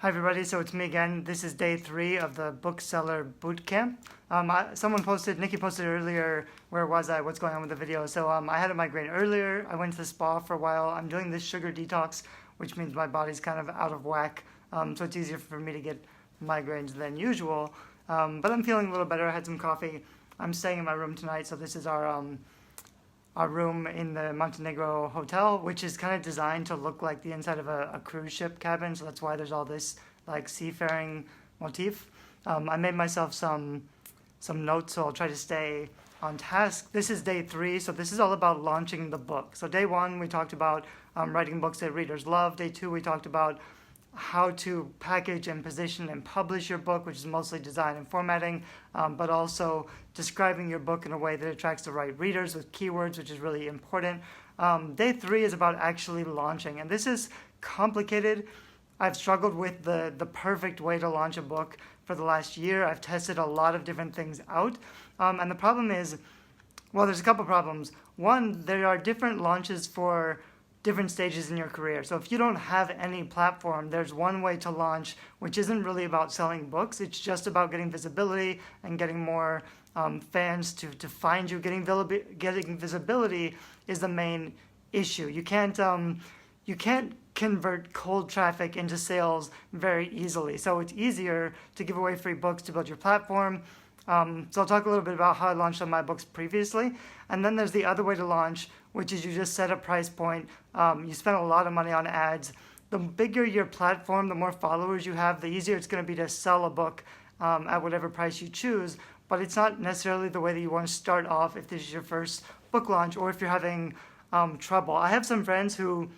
Hi everybody, so it's me again. This is day 3 of the BookSeller Bootcamp. Nikki posted earlier, where was I, what's going on with the video. So I had a migraine earlier, I went to the spa for a while. I'm doing this sugar detox, which means my body's kind of out of whack. So it's easier for me to get migraines than usual. But I'm feeling a little better, I had some coffee. I'm staying in my room tonight, so this is our room in the Montenegro hotel, which is kind of designed to look like the inside of a cruise ship cabin. So that's why there's all this like seafaring motif. I made myself some notes, so I'll try to stay on task. This is day 3, so this is all about launching the book. So day 1, we talked about writing books that readers love. Day 2, we talked about how to package and position and publish your book, which is mostly design and formatting, but also describing your book in a way that attracts the right readers with keywords, which is really important. Day 3 is about actually launching, and this is complicated. I've struggled with the perfect way to launch a book for the last year. I've tested a lot of different things out, and the problem is, well, there's a couple problems. One, there are different launches for different stages in your career. So if you don't have any platform, there's one way to launch, which isn't really about selling books. It's just about getting visibility and getting more fans to find you. Getting visibility is the main issue. You can't convert cold traffic into sales very easily. So it's easier to give away free books to build your platform. So I'll talk a little bit about how I launched on my books previously. And then there's the other way to launch, which is you just set a price point. You spend a lot of money on ads. The bigger your platform, the more followers you have, the easier it's going to be to sell a book at whatever price you choose. But it's not necessarily the way that you want to start off if this is your first book launch or if you're having trouble. I have some friends who,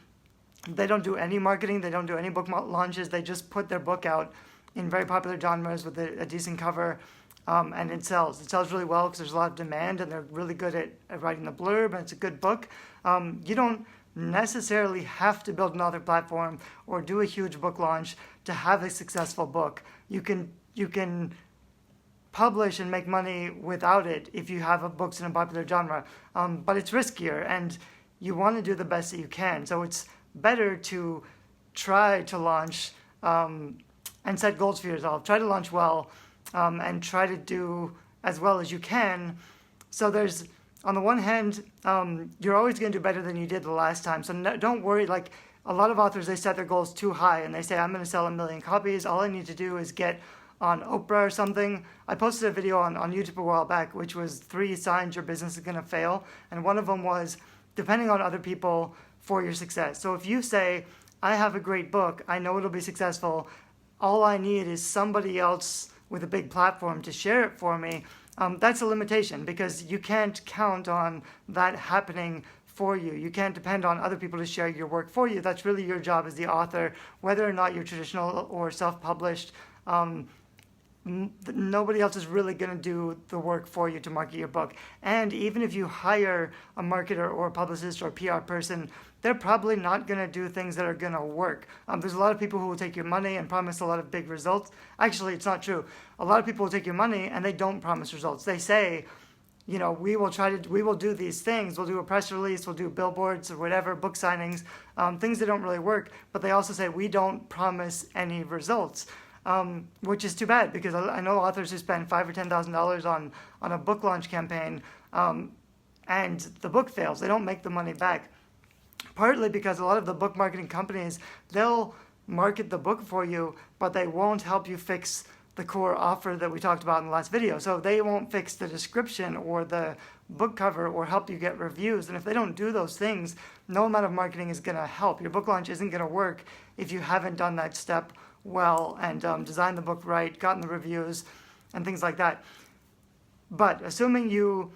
they don't do any marketing, they don't do any book launches, they just put their book out in very popular genres with a decent cover. And it sells. It sells really well because there's a lot of demand and they're really good at writing the blurb and it's a good book. You don't necessarily have to build another platform or do a huge book launch to have a successful book. You can publish and make money without it if you have books in a popular genre, but it's riskier and you want to do the best that you can. So it's better to try to launch and set goals for yourself. Try to launch well. And try to do as well as you can. So there's, on the one hand, you're always going to do better than you did the last time. So don't worry, like a lot of authors, they set their goals too high and they say, I'm going to sell 1 million copies. All I need to do is get on Oprah or something. I posted a video on YouTube a while back, which was 3 signs your business is going to fail. And one of them was depending on other people for your success. So if you say, I have a great book, I know it'll be successful, all I need is somebody else with a big platform to share it for me, that's a limitation because you can't count on that happening for you. You can't depend on other people to share your work for you. That's really your job as the author, whether or not you're traditional or self-published. Nobody else is really going to do the work for you to market your book. And even if you hire a marketer or a publicist or a PR person, they're probably not going to do things that are going to work. There's a lot of people who will take your money and promise a lot of big results. Actually, it's not true. A lot of people will take your money and they don't promise results. They say, you know, we will do these things. We'll do a press release, we'll do billboards or whatever, book signings, things that don't really work. But they also say we don't promise any results. Which is too bad because I know authors who spend $5,000 or $10,000 on a book launch campaign and the book fails. They don't make the money back. Partly because a lot of the book marketing companies, they'll market the book for you, but they won't help you fix the core offer that we talked about in the last video. So they won't fix the description or the book cover or help you get reviews. And if they don't do those things, no amount of marketing is going to help. Your book launch isn't going to work if you haven't done that step well and designed the book right, gotten the reviews, and things like that. But assuming you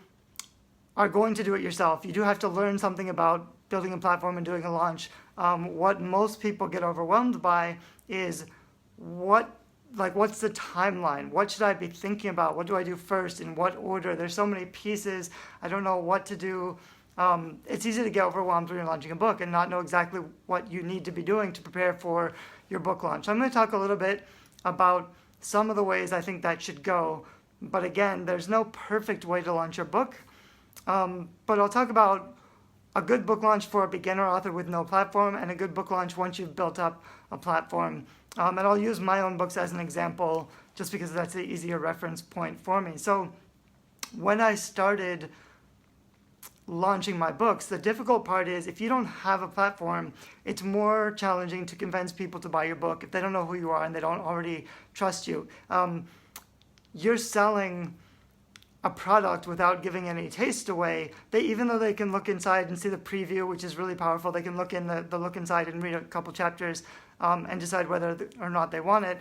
are going to do it yourself, you do have to learn something about building a platform and doing a launch. What most people get overwhelmed by is what's the timeline? What should I be thinking about? What do I do first? In what order? There's so many pieces. I don't know what to do. It's easy to get overwhelmed when you're launching a book and not know exactly what you need to be doing to prepare for your book launch. So I'm going to talk a little bit about some of the ways I think that should go. But again, there's no perfect way to launch your book. But I'll talk about a good book launch for a beginner author with no platform, and a good book launch once you've built up a platform. And I'll use my own books as an example just because that's the easier reference point for me. So when I started launching my books, the difficult part is if you don't have a platform, it's more challenging to convince people to buy your book if they don't know who you are and they don't already trust you. You're selling a product without giving any taste away. Even though they can look inside and see the preview, which is really powerful, they can look in the look inside and read a couple chapters and decide whether or not they want it,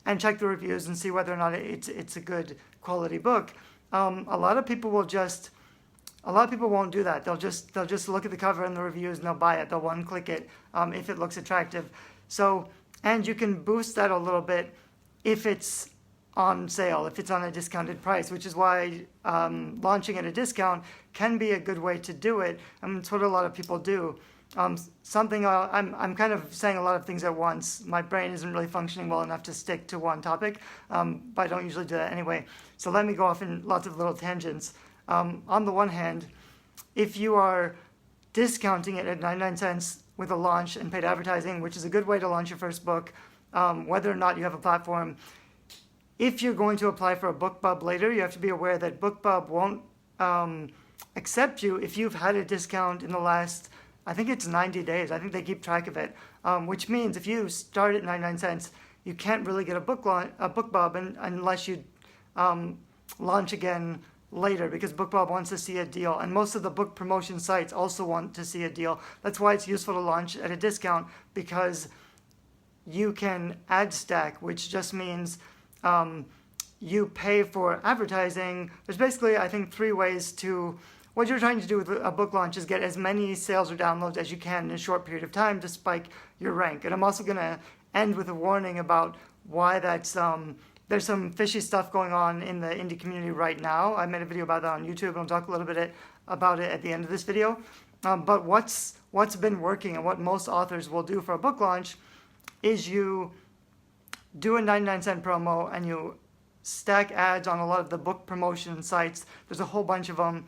and check the reviews and see whether or not it's a good quality book. A lot of people won't do that. They'll just look at the cover and the reviews and they'll buy it. They'll one-click it if it looks attractive. So, and you can boost that a little bit if it's on sale, if it's on a discounted price, which is why launching at a discount can be a good way to do it. And it's what a lot of people do. I'm kind of saying a lot of things at once. My brain isn't really functioning well enough to stick to one topic, but I don't usually do that anyway. So let me go off in lots of little tangents. On the one hand, if you are discounting it at 99 cents with a launch and paid advertising, which is a good way to launch your first book, whether or not you have a platform, if you're going to apply for a BookBub later, you have to be aware that BookBub won't accept you if you've had a discount in the last, I think it's 90 days. I think they keep track of it, which means if you start at 99 cents, you can't really get a BookBub unless you launch again later, because BookBub wants to see a deal, and most of the book promotion sites also want to see a deal. That's why it's useful to launch at a discount, because you can ad stack, which just means you pay for advertising. There's basically, I think, 3 ways to, what you're trying to do with a book launch is get as many sales or downloads as you can in a short period of time to spike your rank. And I'm also going to end with a warning about why that's, there's some fishy stuff going on in the indie community right now. I made a video about that on YouTube, and I'll talk a little bit about it at the end of this video. But what's been working and what most authors will do for a book launch is you do a 99-cent promo and you stack ads on a lot of the book promotion sites. There's a whole bunch of them.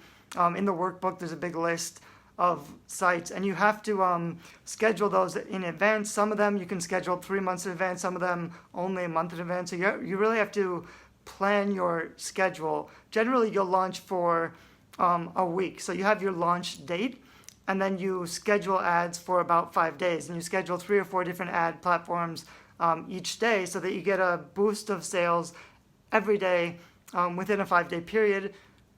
In the workbook, there's a big list of sites, and you have to schedule those in advance. Some of them you can schedule 3 months in advance, some of them only a month in advance. So you really have to plan your schedule. Generally, you'll launch for a week. So you have your launch date, and then you schedule ads for about 5 days, and you schedule 3 or 4 different ad platforms each day so that you get a boost of sales every day within a 5-day period,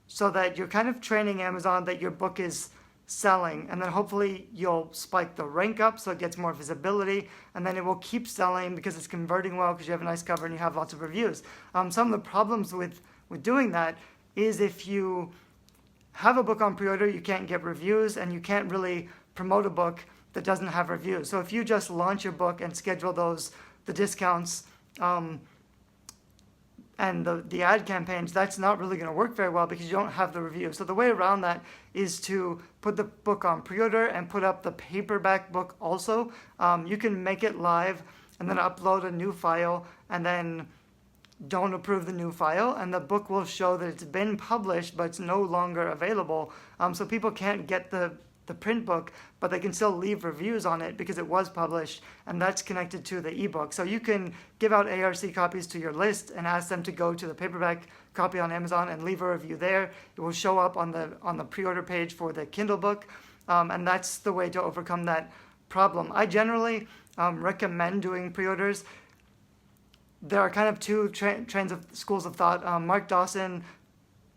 so that you're kind of training Amazon that your book is selling, and then hopefully you'll spike the rank up so it gets more visibility, and then it will keep selling because it's converting well because you have a nice cover and you have lots of reviews. Some of the problems with doing that is if you have a book on pre-order, you can't get reviews, and you can't really promote a book that doesn't have reviews. So if you just launch your book and schedule the discounts and the ad campaigns, that's not really going to work very well because you don't have the reviews. So the way around that is to put the book on pre-order and put up the paperback book also. You can make it live and then upload a new file and then don't approve the new file, and the book will show that it's been published but it's no longer available. So people can't get the print book, but they can still leave reviews on it because it was published, and that's connected to the ebook. So you can give out ARC copies to your list and ask them to go to the paperback copy on Amazon and leave a review there. It will show up on the pre-order page for the Kindle book, and that's the way to overcome that problem. I generally recommend doing pre-orders. There are kind of 2 trends of schools of thought. Mark Dawson,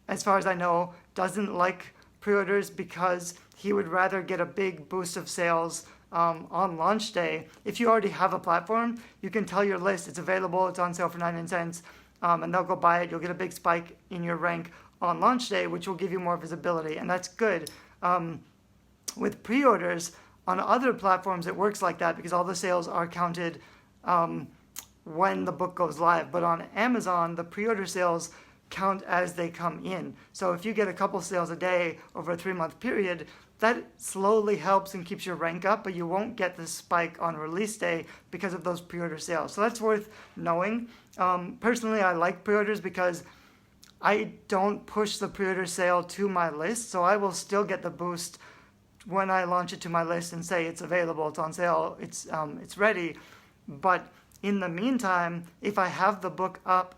as far as I know, doesn't like pre-orders because he would rather get a big boost of sales on launch day. If you already have a platform, you can tell your list it's available, it's on sale for 99 cents, and they'll go buy it. You'll get a big spike in your rank on launch day, which will give you more visibility, and that's good. With pre-orders, on other platforms, it works like that because all the sales are counted when the book goes live. But on Amazon, the pre-order sales count as they come in. So if you get a couple sales a day over a 3-month period, that slowly helps and keeps your rank up, but you won't get the spike on release day because of those pre-order sales. So that's worth knowing. Personally, I like pre-orders because I don't push the pre-order sale to my list, so I will still get the boost when I launch it to my list and say it's available, it's on sale, it's ready. But in the meantime, if I have the book up,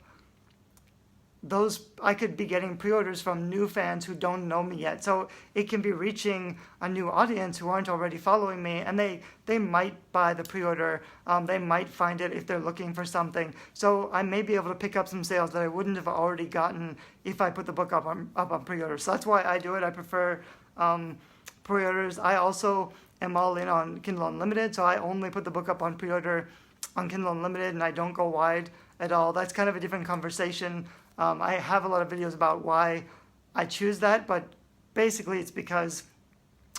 I could be getting pre-orders from new fans who don't know me yet. So it can be reaching a new audience who aren't already following me, and they might buy the pre-order. They might find it if they're looking for something. So I may be able to pick up some sales that I wouldn't have already gotten if I put the book up on pre-order. So that's why I do it. I prefer pre-orders. I also am all in on Kindle Unlimited, so I only put the book up on pre-order on Kindle Unlimited, and I don't go wide at all. That's kind of a different conversation. I have a lot of videos about why I choose that, but basically it's because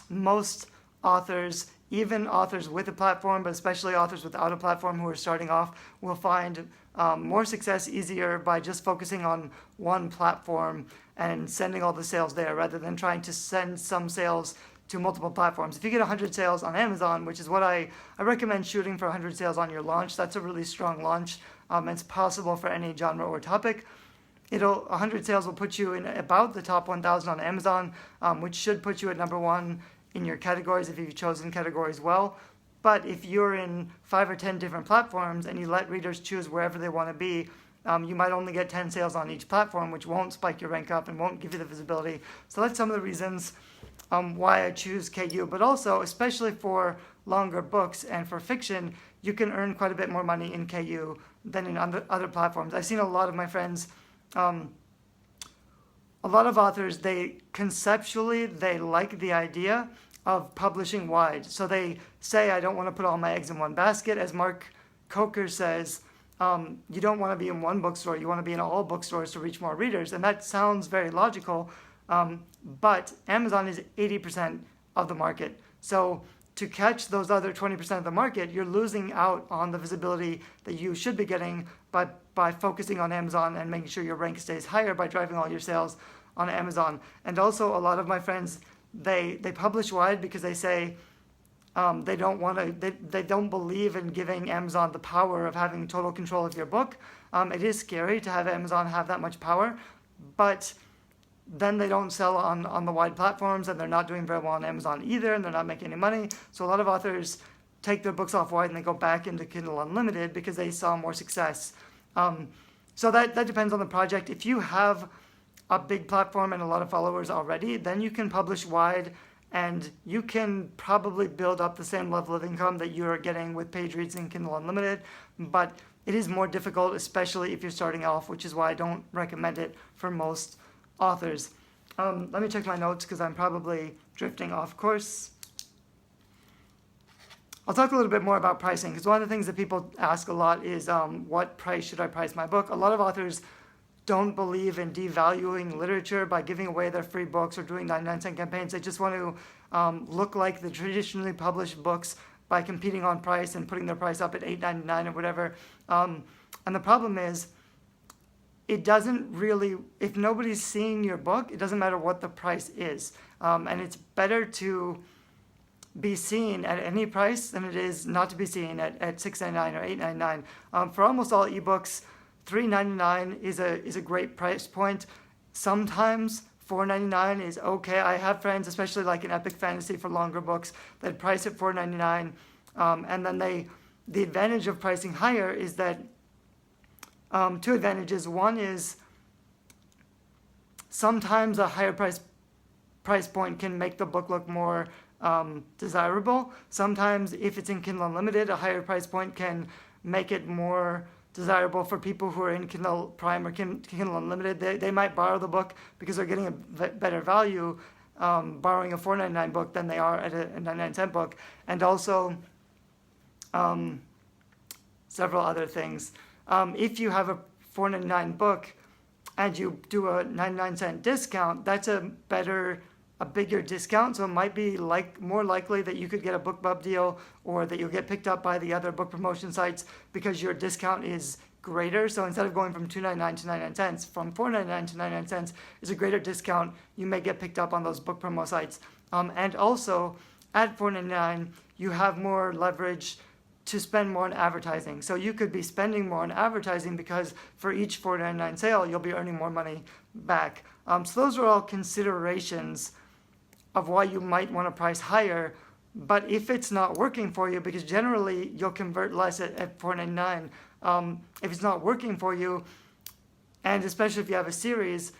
most authors, even authors with a platform, but especially authors without a platform who are starting off, will find more success easier by just focusing on one platform and sending all the sales there rather than trying to send some sales to multiple platforms. If you get 100 sales on Amazon, which is what I recommend shooting for 100 sales on your launch, that's a really strong launch. It's possible for any genre or topic. 100 sales will put you in about the top 1,000 on Amazon, which should put you at number one in your categories if you've chosen categories well. But if you're in 5 or 10 different platforms and you let readers choose wherever they want to be, you might only get 10 sales on each platform, which won't spike your rank up and won't give you the visibility. So that's some of the reasons why I choose KU. But also, especially for longer books and for fiction, you can earn quite a bit more money in KU than in other platforms. I've seen a lot of my friends, a lot of authors, they like the idea of publishing wide. So they say, I don't want to put all my eggs in one basket. As Mark Coker says, you don't want to be in one bookstore, you want to be in all bookstores to reach more readers. And that sounds very logical, but Amazon is 80% of the market. So to catch those other 20% of the market, you're losing out on the visibility that you should be getting by focusing on Amazon and making sure your rank stays higher by driving all your sales on Amazon. And also, a lot of my friends, they publish wide because they say they don't believe in giving Amazon the power of having total control of your book. It is scary to have Amazon have that much power, but then they don't sell on the wide platforms, and they're not doing very well on Amazon either, and they're not making any money. So a lot of authors take their books off wide and they go back into Kindle Unlimited because they saw more success. So that depends on the project. If you have a big platform and a lot of followers already, then you can publish wide and you can probably build up the same level of income that you're getting with page reads in Kindle Unlimited, but it is more difficult, especially if you're starting off, which is why I don't recommend it for most authors. Let me check my notes because I'm probably drifting off course. I'll talk a little bit more about pricing because one of the things that people ask a lot is what price should I price my book? A lot of authors don't believe in devaluing literature by giving away their free books or doing 99-cent campaigns. They just want to look like the traditionally published books by competing on price and putting their price up at $8.99 or whatever. And the problem is, it doesn't really, if nobody's seeing your book, it doesn't matter what the price is. And it's better to be seen at any price than it is not to be seen at $6.99 or $8.99. For almost all ebooks, $3.99 is a great price point. Sometimes $4.99 is okay. I have friends, especially like in epic fantasy for longer books, that price at $4.99. And then the advantage of pricing higher is that two advantages. One is sometimes a higher price point can make the book look more desirable. Sometimes if it's in Kindle Unlimited, a higher price point can make it more desirable for people who are in Kindle Prime or Kindle Unlimited. They might borrow the book because they're getting a better value borrowing a $4.99 book than they are at a 99-cent book. And also several other things. If you have a $4.99 book and you do a 99-cent discount, that's a bigger discount. So it might be more likely that you could get a BookBub deal or that you'll get picked up by the other book promotion sites because your discount is greater. So instead of going from $2.99 to 99 cents, from $4.99 to 99 cents is a greater discount. You may get picked up on those book promo sites. And also at $4.99, you have more leverage to spend more on advertising. So you could be spending more on advertising because for each $4.99 sale, you'll be earning more money back. So those are all considerations of why you might want to price higher. But if it's not working for you, because generally you'll convert less at $4.99, if it's not working for you, and especially if you have a series,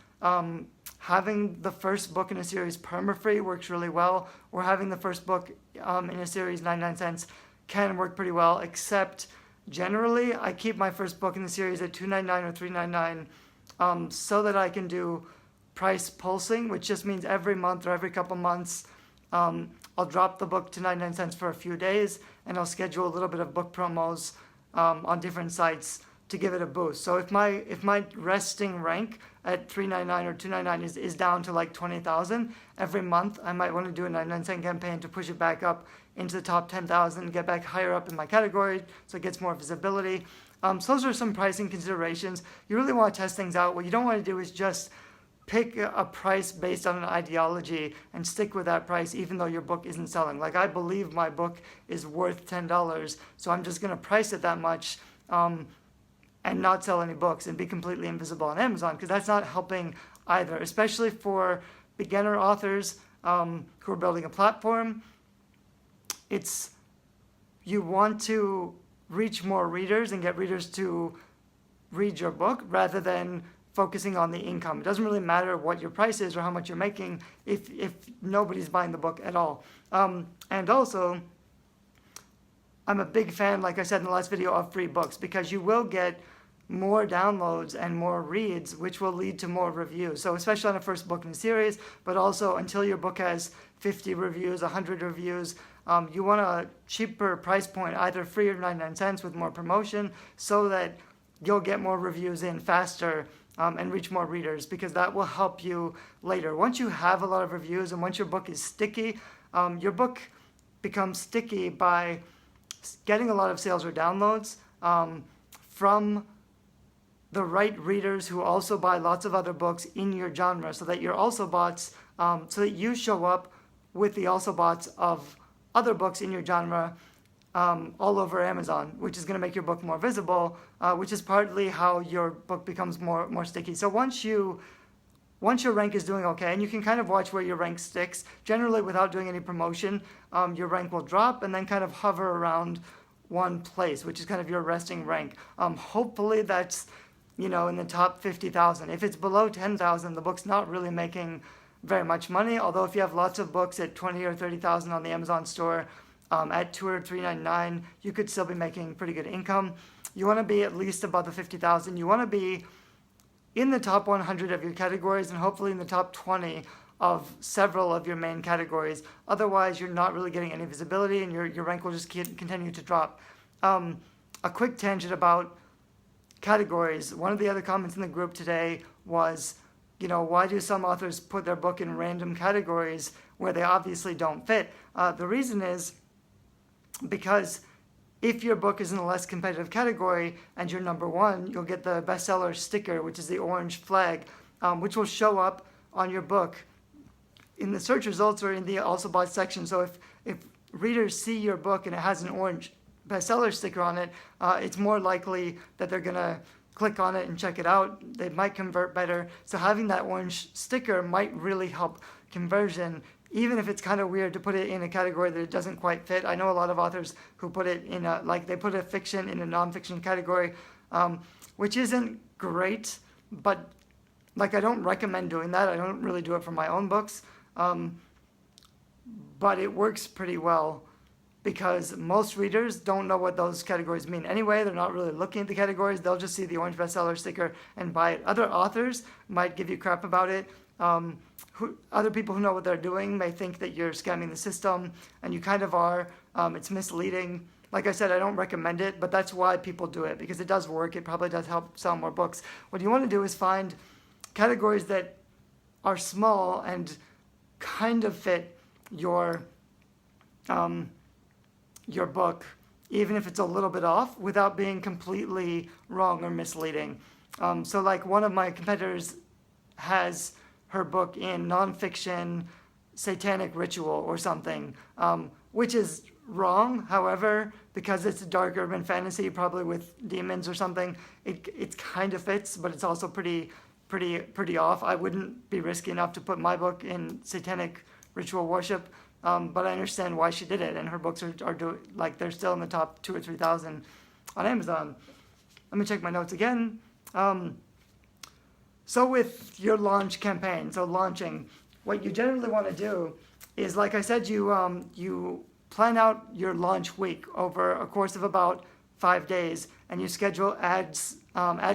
having the first book in a series perma-free works really well, or having the first book in a series 99 cents can work pretty well, except generally I keep my first book in the series at $2.99 or $3.99 so that I can do price pulsing, which just means every month or every couple months I'll drop the book to 99 cents for a few days, and I'll schedule a little bit of book promos on different sites to give it a boost. So if my resting rank at $3.99 or $2.99 is down to like 20,000, every month I might want to do a 99-cent campaign to push it back up into the top 10,000, get back higher up in my category so it gets more visibility. So those are some pricing considerations. You really want to test things out. What you don't want to do is just pick a price based on an ideology and stick with that price even though your book isn't selling. Like, I believe my book is worth $10, so I'm just going to price it that much and not sell any books and be completely invisible on Amazon, because that's not helping either, especially for beginner authors who are building a platform. You want to reach more readers and get readers to read your book rather than focusing on the income. It doesn't really matter what your price is or how much you're making if nobody's buying the book at all. And also, I'm a big fan, like I said in the last video, of free books, because you will get more downloads and more reads, which will lead to more reviews. So especially on a first book in a series, but also until your book has 50 reviews, 100 reviews, you want a cheaper price point, either free or 99 cents with more promotion, so that you'll get more reviews in faster and reach more readers, because that will help you later. Once you have a lot of reviews and once your book is sticky, your book becomes sticky by getting a lot of sales or downloads from the right readers who also buy lots of other books in your genre, so that your also bots, so that you show up with the also bots of other books in your genre all over Amazon, which is going to make your book more visible, which is partly how your book becomes more sticky. So once your rank is doing okay, and you can kind of watch where your rank sticks, generally without doing any promotion, your rank will drop and then kind of hover around one place, which is kind of your resting rank. Hopefully that's, in the top 50,000. If it's below 10,000, the book's not really making very much money, although if you have lots of books at 20 or 30,000 on the Amazon store, at $2 or $3.99, you could still be making pretty good income. You want to be at least above the 50,000. You want to be in the top 100 of your categories and hopefully in the top 20 of several of your main categories. Otherwise, you're not really getting any visibility and your rank will just continue to drop. A quick tangent about categories. One of the other comments in the group today was, why do some authors put their book in random categories where they obviously don't fit? The reason is because if your book is in a less competitive category and you're number one, you'll get the bestseller sticker, which is the orange flag, which will show up on your book in the search results or in the also bought section. So if readers see your book and it has an orange bestseller sticker on it, it's more likely that they're going to click on it and check it out. They might convert better. So having that orange sticker might really help conversion, even if it's kind of weird to put it in a category that it doesn't quite fit. I know a lot of authors who put it in they put a fiction in a nonfiction category, which isn't great, but I don't recommend doing that. I don't really do it for my own books, but it works pretty well because most readers don't know what those categories mean anyway. They're not really looking at the categories. They'll just see the orange bestseller sticker and buy it. Other authors might give you crap about it. Other people who know what they're doing may think that you're scamming the system, and you kind of are. It's misleading. Like I said, I don't recommend it, but that's why people do it, because it does work. It probably does help sell more books. What you want to do is find categories that are small and kind of fit your book, even if it's a little bit off, without being completely wrong or misleading. So like one of my competitors has her book in nonfiction satanic ritual or something, which is wrong. However, because it's a dark urban fantasy, probably with demons or something, it kind of fits, but it's also pretty off. I wouldn't be risky enough to put my book in satanic ritual worship, but I understand why she did it, and her books are they're still in the top 2,000 or 3,000 on Amazon. Let me check my notes again. So with your launch campaign, so launching, what you generally want to do is, like I said, you plan out your launch week over a course of about 5 days, and you schedule ad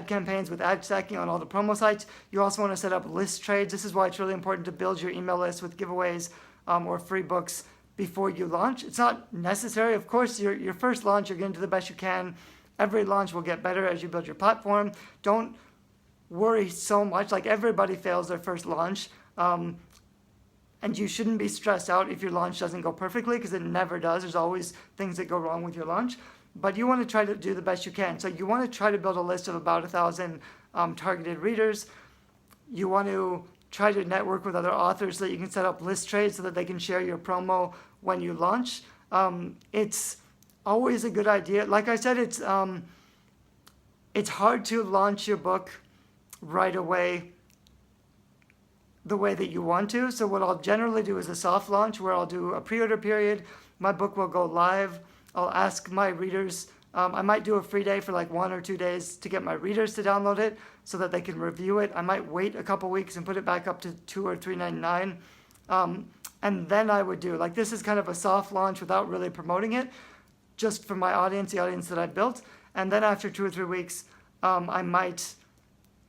campaigns with ad stacking on all the promo sites. You also want to set up list trades. This is why it's really important to build your email list with giveaways or free books before you launch. It's not necessary. Of course, your first launch, you're going to do the best you can. Every launch will get better as you build your platform. Don't worry so much. Like, everybody fails their first launch. And you shouldn't be stressed out if your launch doesn't go perfectly, because it never does. There's always things that go wrong with your launch. But you want to try to do the best you can. So you want to try to build a list of about 1,000 targeted readers. You want to try to network with other authors so that you can set up list trades so that they can share your promo when you launch. It's always a good idea. Like I said, it's hard to launch your book right away the way that you want to. So what I'll generally do is a soft launch, where I'll do a pre-order period. My book will go live. I'll ask my readers, I might do a free day for like 1 or 2 days to get my readers to download it so that they can review it. I might wait a couple weeks and put it back up to $2 or $3.99. And then I would do, like, this is kind of a soft launch without really promoting it, just for my audience, the audience that I built. And then after 2 or 3 weeks, I might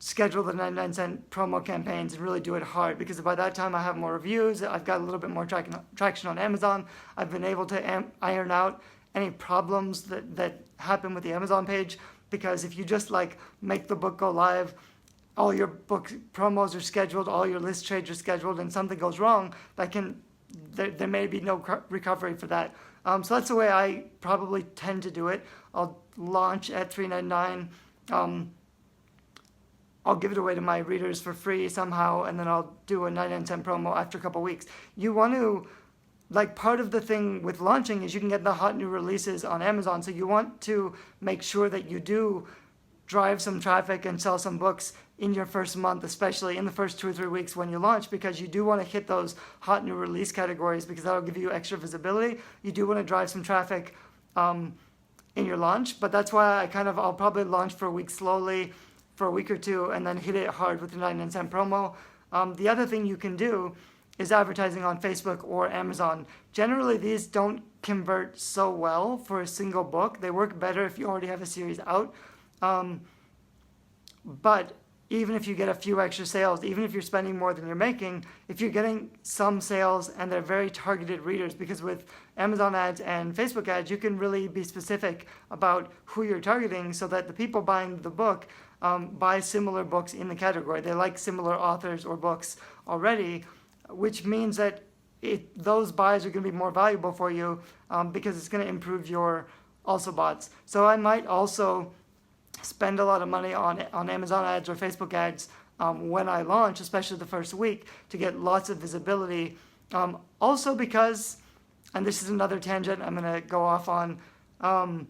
schedule the 99-cent promo campaigns and really do it hard, because by that time I have more reviews, I've got a little bit more traction on Amazon, I've been able to iron out any problems that happen with the Amazon page. Because if you just like make the book go live, all your book promos are scheduled, all your list trades are scheduled, and something goes wrong, there may be no recovery for that. So that's the way I probably tend to do it. I'll launch at $3.99. I'll give it away to my readers for free somehow, and then I'll do a 99-cent promo after a couple weeks. You want to, like, part of the thing with launching is you can get the hot new releases on Amazon. So you want to make sure that you do drive some traffic and sell some books in your first month, especially in the first 2 or 3 weeks when you launch, because you do want to hit those hot new release categories, because that'll give you extra visibility. You do want to drive some traffic in your launch, but that's why I'll probably launch for a week slowly, for a week or two, and then hit it hard with the 99-cent promo. The other thing you can do is advertising on Facebook or Amazon. Generally, these don't convert so well for a single book. They work better if you already have a series out. But even if you get a few extra sales, even if you're spending more than you're making, if you're getting some sales and they're very targeted readers, because with Amazon ads and Facebook ads, you can really be specific about who you're targeting so that the people buying the book buy similar books in the category. They like similar authors or books already, which means that those buys are going to be more valuable for you because it's going to improve your also bots. So I might also spend a lot of money on Amazon ads or Facebook ads when I launch, especially the first week, to get lots of visibility. Also because, and this is another tangent I'm going to go off on, and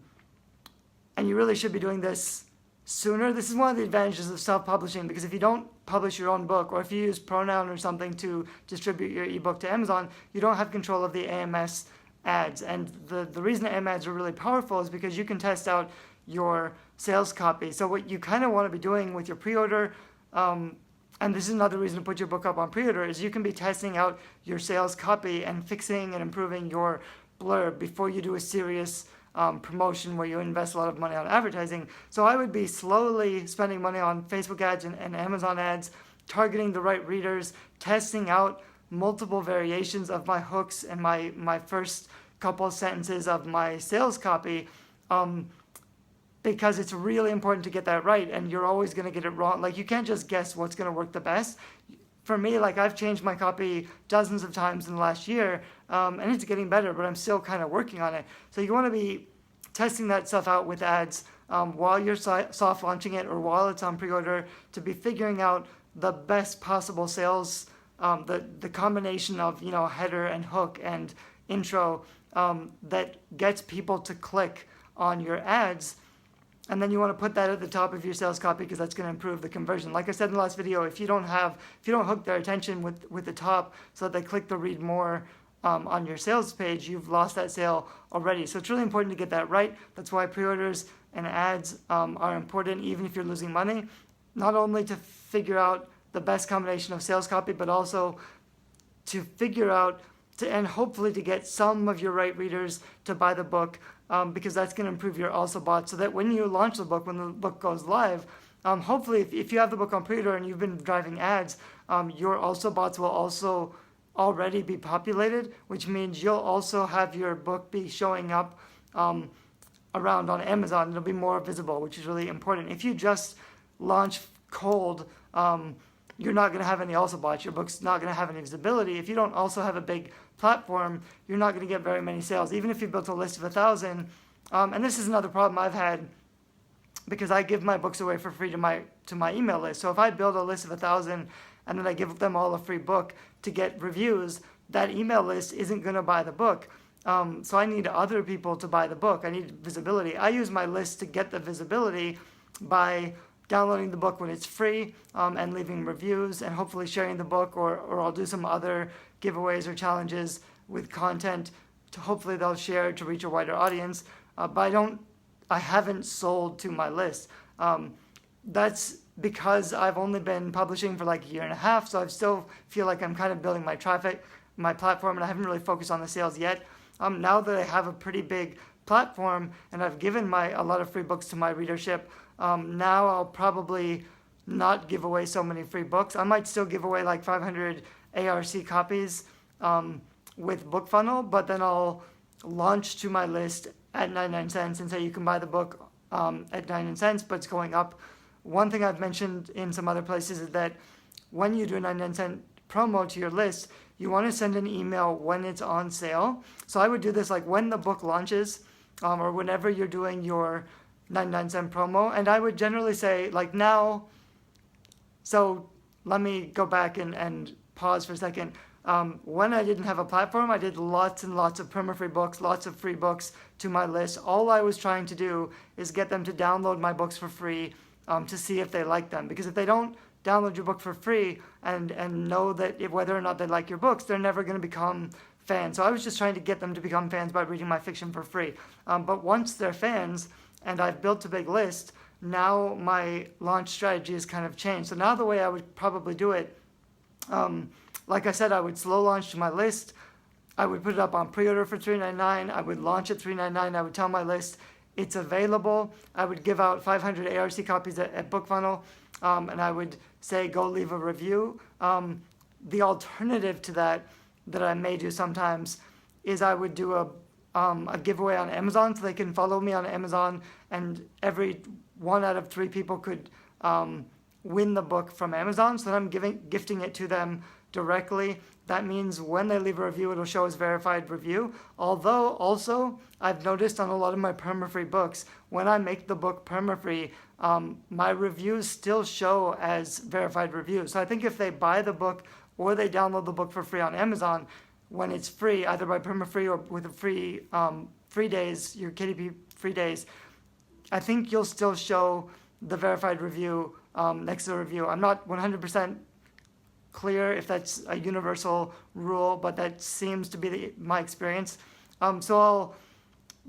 you really should be doing this sooner. This is one of the advantages of self-publishing, because if you don't publish your own book, or if you use Pronoun or something to distribute your ebook to Amazon, you don't have control of the AMS ads. And the reason AM ads are really powerful is because you can test out your sales copy. So what you kind of want to be doing with your pre-order, and this is another reason to put your book up on pre-order, is you can be testing out your sales copy and fixing and improving your blurb before you do a serious promotion where you invest a lot of money on advertising. So I would be slowly spending money on Facebook ads and Amazon ads, targeting the right readers, testing out multiple variations of my hooks and my first couple sentences of my sales copy, because it's really important to get that right, and you're always going to get it wrong. Like, you can't just guess what's going to work the best. For me, like, I've changed my copy dozens of times in the last year, and it's getting better, but I'm still kind of working on it. So you want to be testing that stuff out with ads while you're soft launching it, or while it's on pre-order, to be figuring out the best possible sales, the combination of, header and hook and intro that gets people to click on your ads. And then you want to put that at the top of your sales copy because that's going to improve the conversion. Like I said in the last video, if you don't hook their attention with the top so that they click the read more on your sales page, you've lost that sale already. So it's really important to get that right. That's why pre-orders and ads are important, even if you're losing money. Not only to figure out the best combination of sales copy, but also to figure out and hopefully to get some of your right readers to buy the book, because that's going to improve your also bot, so that when you launch the book, when the book goes live, hopefully if you have the book on pre-order and you've been driving ads, your also bots will also already be populated, which means you'll also have your book be showing up around on Amazon. It'll be more visible, which is really important. If you just launch cold, you're not going to have any also bots. Your book's not going to have any visibility. If you don't also have a big platform, you're not going to get very many sales, even if you built a list of 1,000. And this is another problem I've had, because I give my books away for free to my email list. So if I build a list of 1,000 and then I give them all a free book to get reviews, that email list isn't going to buy the book. So I need other people to buy the book. I need visibility. I use my list to get the visibility by downloading the book when it's free, and leaving reviews and hopefully sharing the book, or I'll do some other giveaways or challenges with content to hopefully they'll share to reach a wider audience. But I haven't sold to my list. That's because I've only been publishing for like a year and a half, so I still feel like I'm kind of building my traffic, my platform, and I haven't really focused on the sales yet. Now that I have a pretty big platform and I've given a lot of free books to my readership, now I'll probably not give away so many free books. I might still give away like 500 ARC copies with BookFunnel, but then I'll launch to my list at 99 cents and say you can buy the book at 99 cents, but it's going up. One thing I've mentioned in some other places is that when you do a 99 cent promo to your list, you want to send an email when it's on sale. So I would do this like when the book launches, or whenever you're doing your 99 cent promo. And I would generally say like now, so let me go back and pause for a second. When I didn't have a platform, I did lots and lots of perma-free books, lots of free books to my list. All I was trying to do is get them to download my books for free, to see if they like them. Because if they don't download your book for free and know that whether or not they like your books, they're never going to become fans. So I was just trying to get them to become fans by reading my fiction for free. But once they're fans and I've built a big list, now my launch strategy has kind of changed. So now the way I would probably do it, like I said, I would slow launch to my list. I would put it up on pre-order for $3.99. I would launch at $3.99. I would tell my list it's available. I would give out 500 ARC copies at BookFunnel, and I would say go leave a review. The alternative to that I may do sometimes is I would do a giveaway on Amazon, so they can follow me on Amazon, and every 1 out of 3 people could win the book from Amazon. So then I'm gifting it to them directly. That means when they leave a review, it'll show as verified review. Although also, I've noticed on a lot of my perma-free books, when I make the book perma-free, my reviews still show as verified reviews. So I think if they buy the book or they download the book for free on Amazon, when it's free, either by perma-free or with a free days, your KDP free days, I think you'll still show the verified review next to the review. I'm not 100% clear if that's a universal rule, but that seems to be my experience. So I'll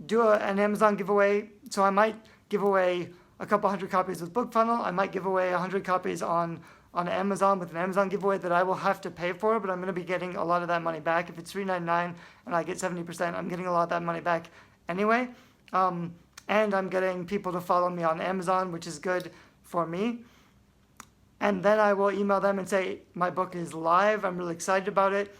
do an Amazon giveaway. So I might give away a couple hundred copies with BookFunnel. I might give away 100 copies on Amazon with an Amazon giveaway that I will have to pay for, but I'm going to be getting a lot of that money back. If it's $3.99 and I get 70%, I'm getting a lot of that money back anyway. And I'm getting people to follow me on Amazon, which is good for me. And then I will email them and say, my book is live. I'm really excited about it.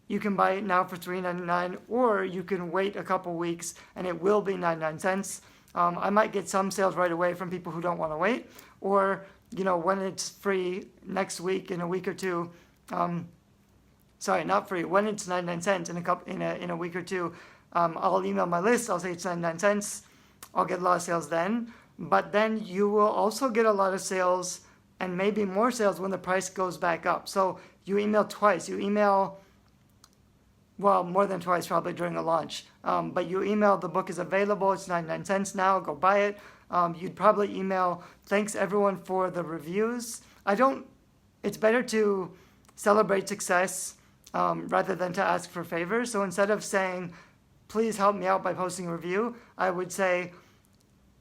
You can buy it now for $3.99, or you can wait a couple weeks and it will be 99 cents. I might get some sales right away from people who don't want to wait, or when it's free next week in a week or two. Sorry, not free. When it's 99 cents in a week or two, I'll email my list. I'll say it's 99 cents. I'll get a lot of sales then. But then you will also get a lot of sales and maybe more sales when the price goes back up. So you email twice. You email, well, more than twice probably during a launch. But you email the book is available. It's 99 cents now. Go buy it. you'd probably email, thanks everyone for the reviews. It's better to celebrate success rather than to ask for favors. So instead of saying, please help me out by posting a review, I would say,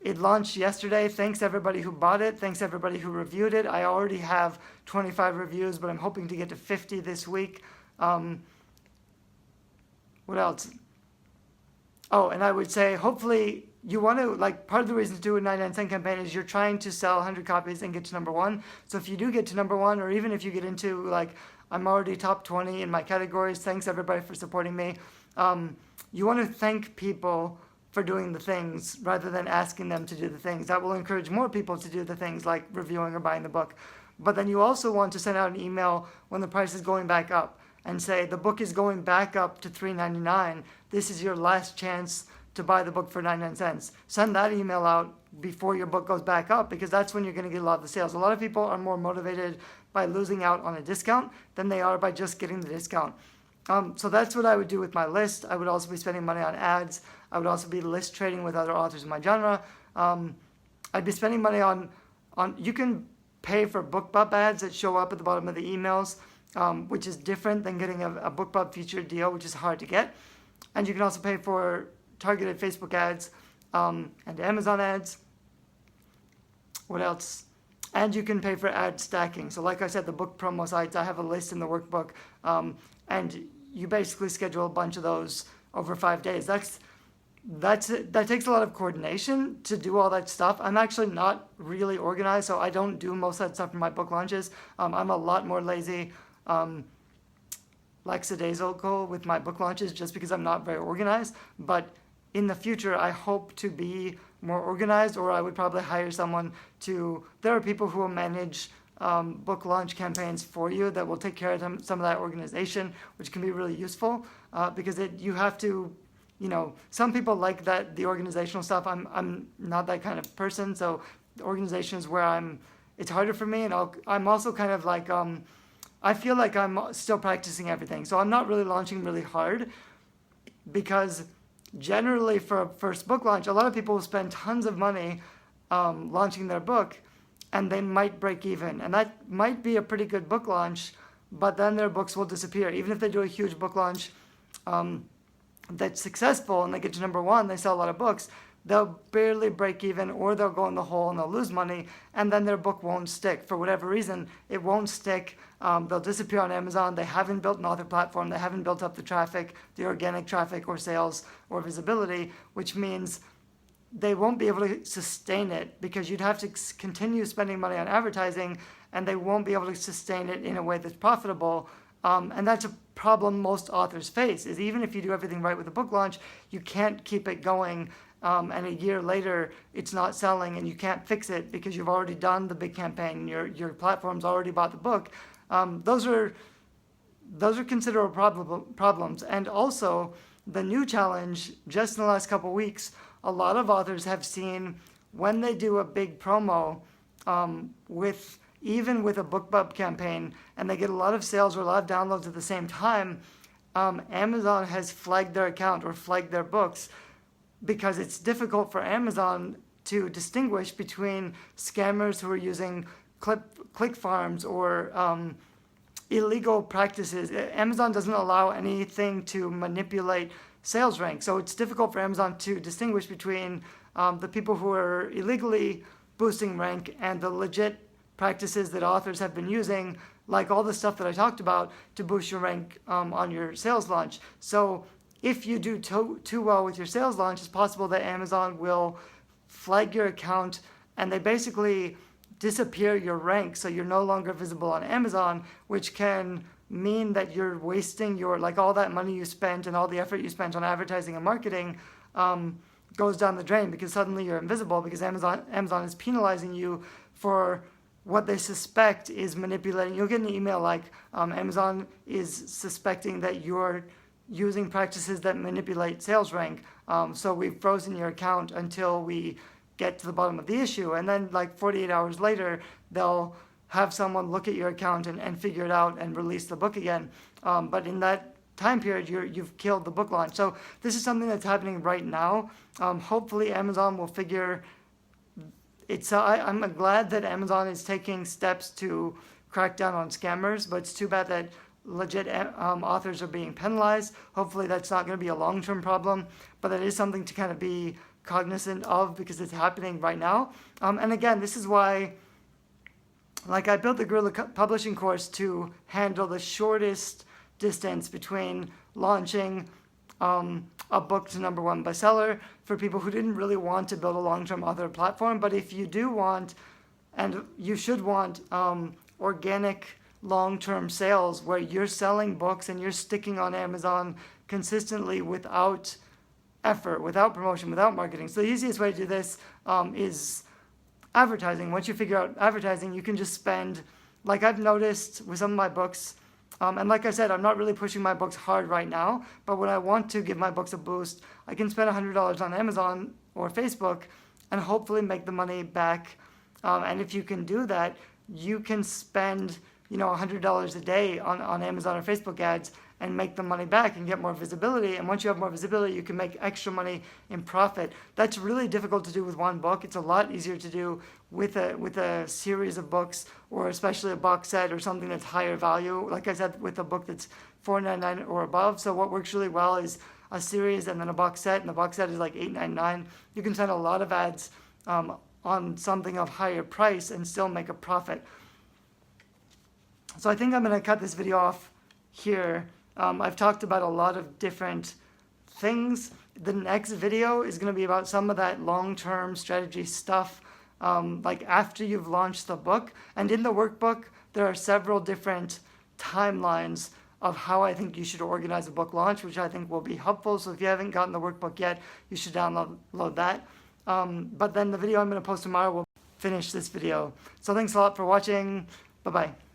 it launched yesterday. Thanks everybody who bought it. Thanks everybody who reviewed it. I already have 25 reviews, but I'm hoping to get to 50 this week. What else? Oh, and I would say, hopefully you want to, part of the reason to do a 99-cent campaign is you're trying to sell 100 copies and get to number one. So if you do get to number one, or even if you get into, I'm already top 20 in my categories, thanks everybody for supporting me. You want to thank people for doing the things rather than asking them to do the things. That will encourage more people to do the things like reviewing or buying the book. But then you also want to send out an email when the price is going back up and say, the book is going back up to $3.99. This is your last chance to buy the book for 99 cents. Send that email out before your book goes back up, because that's when you're going to get a lot of the sales. A lot of people are more motivated by losing out on a discount than they are by just getting the discount. So that's what I would do with my list. I would also be spending money on ads. I would also be list trading with other authors in my genre. I'd be spending money on you can pay for BookBub ads that show up at the bottom of the emails, which is different than getting a BookBub featured deal, which is hard to get. And you can also pay for targeted Facebook ads and Amazon ads. What else? And you can pay for ad stacking. So like I said, the book promo sites, I have a list in the workbook, and you basically schedule a bunch of those over 5 days. That takes a lot of coordination to do all that stuff. I'm actually not really organized, so I don't do most of that stuff in my book launches. I'm a lot more lazy, lackadaisical with my book launches just because I'm not very organized. But in the future, I hope to be more organized, or I would probably hire someone to. There are people who will manage book launch campaigns for you that will take care of some of that organization, which can be really useful because you have to. Some people like the organizational stuff. I'm not that kind of person, so the organization is where it's harder for me, and I'm also kind of I feel like I'm still practicing everything. So I'm not really launching really hard, because generally for a first book launch, a lot of people will spend tons of money launching their book, and they might break even. And that might be a pretty good book launch, but then their books will disappear. Even if they do a huge book launch that's successful and they get to number one, they sell a lot of books, they'll barely break even, or they'll go in the hole and they'll lose money, and then their book won't stick. For whatever reason, it won't stick. They'll disappear on Amazon. They haven't built an author platform. They haven't built up the traffic, the organic traffic or sales or visibility, which means they won't be able to sustain it, because you'd have to continue spending money on advertising, and they won't be able to sustain it in a way that's profitable. And that's a problem most authors face, is even if you do everything right with a book launch, you can't keep it going. And a year later, it's not selling, and you can't fix it because you've already done the big campaign. Your platform's already bought the book. Those are considerable problems. And also, the new challenge, just in the last couple of weeks, a lot of authors have seen when they do a big promo even with a BookBub campaign, and they get a lot of sales or a lot of downloads at the same time, Amazon has flagged their account or flagged their books, because it's difficult for Amazon to distinguish between scammers who are using click farms or illegal practices. Amazon doesn't allow anything to manipulate sales rank, so it's difficult for Amazon to distinguish between the people who are illegally boosting rank and the legit practices that authors have been using, like all the stuff that I talked about, to boost your rank on your sales launch. So if you do too well with your sales launch, it's possible that Amazon will flag your account, and they basically disappear your rank, so you're no longer visible on Amazon, which can mean that you're wasting all that money you spent and all the effort you spent on advertising and marketing goes down the drain, because suddenly you're invisible, because Amazon is penalizing you for what they suspect is manipulating. You'll get an email like Amazon is suspecting that you're using practices that manipulate sales rank, so we've frozen your account until we get to the bottom of the issue. And then 48 hours later, they'll have someone look at your account and figure it out and release the book again. But in that time period, you've killed the book launch. So this is something that's happening right now. Hopefully Amazon will figure I'm glad that Amazon is taking steps to crack down on scammers, but it's too bad that legit authors are being penalized. Hopefully that's not going to be a long-term problem, but that is something to kind of be cognizant of because it's happening right now. And again, this is why, like, I built the Guerrilla Publishing course to handle the shortest distance between launching a book to #1 bestseller for people who didn't really want to build a long-term author platform. But if you do want, and you should want, organic long-term sales where you're selling books and you're sticking on Amazon consistently without effort, without promotion, without marketing. So the easiest way to do this is advertising. Once you figure out advertising, you can just spend, like I've noticed with some of my books, and like I said, I'm not really pushing my books hard right now, but when I want to give my books a boost, I can spend $100 on Amazon or Facebook and hopefully make the money back. And if you can do that, you can spend $100 a day on Amazon or Facebook ads and make the money back and get more visibility. And once you have more visibility, you can make extra money in profit. That's really difficult to do with one book. It's a lot easier to do with a series of books, or especially a box set or something that's higher value. Like I said, with a book that's $4.99 or above. So what works really well is a series and then a box set, and the box set is like $8.99. You can send a lot of ads on something of higher price and still make a profit. So I think I'm going to cut this video off here. I've talked about a lot of different things. The next video is going to be about some of that long-term strategy stuff, like after you've launched the book. And in the workbook, there are several different timelines of how I think you should organize a book launch, which I think will be helpful. So if you haven't gotten the workbook yet, you should download that. But then the video I'm going to post tomorrow will finish this video. So thanks a lot for watching. Bye-bye.